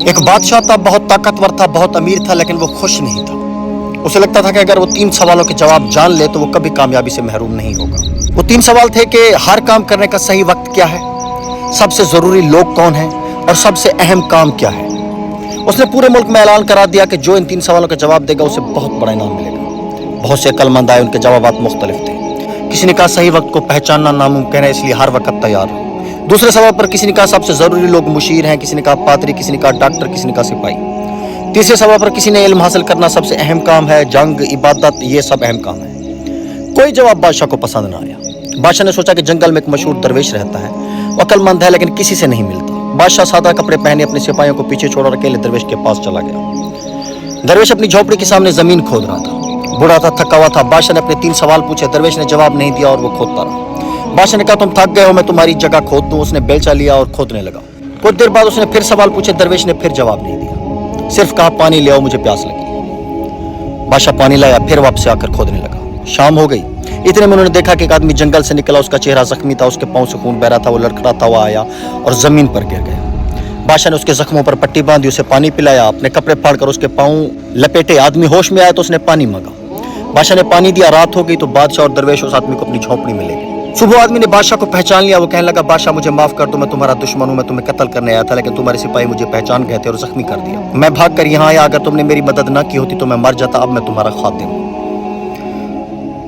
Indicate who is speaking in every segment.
Speaker 1: ایک بادشاہ تھا، بہت طاقتور تھا، بہت امیر تھا، لیکن وہ خوش نہیں تھا۔ اسے لگتا تھا کہ اگر وہ 3 سوالوں کے جواب جان لے تو وہ کبھی کامیابی سے محروم نہیں ہوگا۔ وہ 3 سوال تھے کہ ہر کام کرنے کا صحیح وقت کیا ہے، سب سے ضروری لوگ کون ہیں، اور سب سے اہم کام کیا ہے۔ اس نے پورے ملک میں اعلان کرا دیا کہ جو ان 3 سوالوں کا جواب دے گا اسے بہت بڑا انعام ملے گا۔ بہت سے عقل مند آئے، ان کے جوابات مختلف تھے۔ کسی نے کہا صحیح وقت کو پہچاننا ناممکن ہے، اس لیے ہر وقت تیار رہو۔ دوسرے سوال پر کسی نے کہا سب سے ضروری لوگ مشیر ہیں، کسی نے کہا پادری، کسی نے کہا ڈاکٹر، کسی نے کہا سپاہی۔ تیسرے سوال پر کسی نے علم حاصل کرنا سب سے اہم کام ہے، جنگ، عبادت، یہ سب اہم کام ہے۔ کوئی جواب بادشاہ کو پسند نہ آیا۔ بادشاہ نے سوچا کہ جنگل میں ایک مشہور درویش رہتا ہے، وہ عقل مند ہے لیکن کسی سے نہیں ملتا۔ بادشاہ سادہ کپڑے پہنے اپنے سپاہیوں کو پیچھے چھوڑ اور اکیلے درویش کے پاس چلا گیا۔ درویش اپنی جھونپڑی کے سامنے زمین کھود رہا تھا، بوڑھا تھا، تھکا ہوا تھا۔ بادشاہ نے اپنے 3 سوال پوچھے، درویش نے جواب نہیں دیا اور وہ کھودتا رہا۔ بادشاہ نے کہا تم تھک گئے ہو، میں تمہاری جگہ کھود دوں۔ اس نے بیلچا لیا اور کھودنے لگا۔ کچھ دیر بعد اس نے پھر سوال پوچھے، درویش نے پھر جواب نہیں دیا، صرف کہا پانی لے آؤ، مجھے پیاس لگی ہے۔ بادشاہ پانی لایا، پھر واپس آ کر کھودنے لگا۔ شام ہو گئی۔ اتنے میں انہوں نے دیکھا کہ ایک آدمی جنگل سے نکلا، اس کا چہرہ زخمی تھا، اس کے پاؤں سے خون بہ رہا تھا، وہ لڑکھڑاتا ہوا آیا اور زمین پر گر گیا۔ بادشاہ نے اس کے زخموں پر پٹی باندھی، اسے پانی پلایا، اپنے کپڑے پھاڑ کر اس کے پاؤں لپیٹے۔ آدمی ہوش میں آیا تو اس نے پانی مانگا۔ بادشاہ نے پانی دیا۔ رات ہو گئی تو بادشاہ اور درویش اس آدمی کو اپنی جھونپڑی میں لے گئے۔ صبح آدمی نے بادشاہ کو پہچان لیا۔ وہ کہنے لگا بادشاہ مجھے معاف کر دو، میں تمہارا دشمن ہوں، میں تمہیں قتل کرنے آیا تھا، لیکن تمہارے سپاہی مجھے پہچان گئے تھے اور زخمی کر دیا۔ میں بھاگ کر یہاں آیا، اگر تم نے میری مدد نہ کی ہوتی تو میں مر جاتا، اب میں تمہارا خادم ہوں۔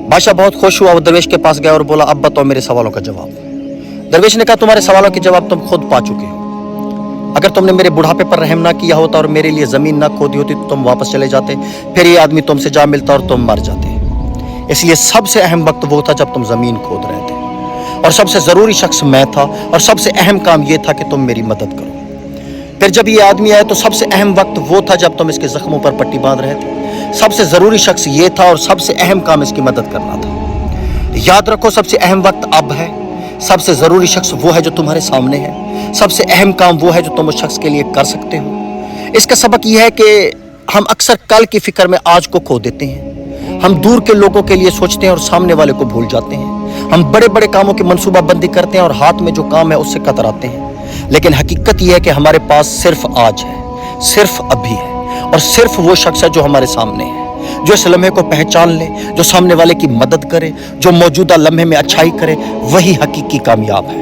Speaker 1: بادشاہ بہت خوش ہوا، وہ درویش کے پاس گیا اور بولا اب بتاؤ میرے سوالوں کا جواب۔ درویش نے کہا تمہارے سوالوں کے جواب تم خود پا چکے ہو۔ اگر تم نے میرے بڑھاپے پر رحم نہ کیا ہوتا اور میرے لیے زمین نہ کھودی ہوتی تو تم واپس چلے جاتے، پھر یہ آدمی تم سے جا ملتا اور تم مر جاتے۔ اس لیے سب سے اہم وقت وہ تھا جب تم زمین کھود رہے تھے، اور سب سے ضروری شخص میں تھا، اور سب سے اہم کام یہ تھا کہ تم میری مدد کرو۔ پھر جب یہ آدمی آیا تو سب سے اہم وقت وہ تھا جب تم اس کے زخموں پر پٹی باندھ رہے تھے۔ سب سے ضروری شخص یہ تھا اور سب سے اہم کام اس کی مدد کرنا تھا۔ یاد رکھو سب سے اہم وقت اب ہے، سب سے ضروری شخص وہ ہے جو تمہارے سامنے ہے، سب سے اہم کام وہ ہے جو تم اس شخص کے لیے کر سکتے ہو۔ اس کا سبق یہ ہے کہ ہم اکثر کل کی فکر میں آج کو کھو دیتے ہیں۔ ہم دور کے لوگوں کے لیے سوچتے ہیں اور سامنے والے کو بھول جاتے ہیں۔ ہم بڑے بڑے کاموں کی منصوبہ بندی کرتے ہیں اور ہاتھ میں جو کام ہے اس سے کتراتے ہیں، لیکن حقیقت یہ ہے کہ ہمارے پاس صرف آج ہے، صرف ابھی ہے، اور صرف وہ شخص ہے جو ہمارے سامنے ہے، جو اس لمحے کو پہچان لے، جو سامنے والے کی مدد کرے، جو موجودہ لمحے میں اچھائی کرے، وہی حقیقی کامیاب ہے۔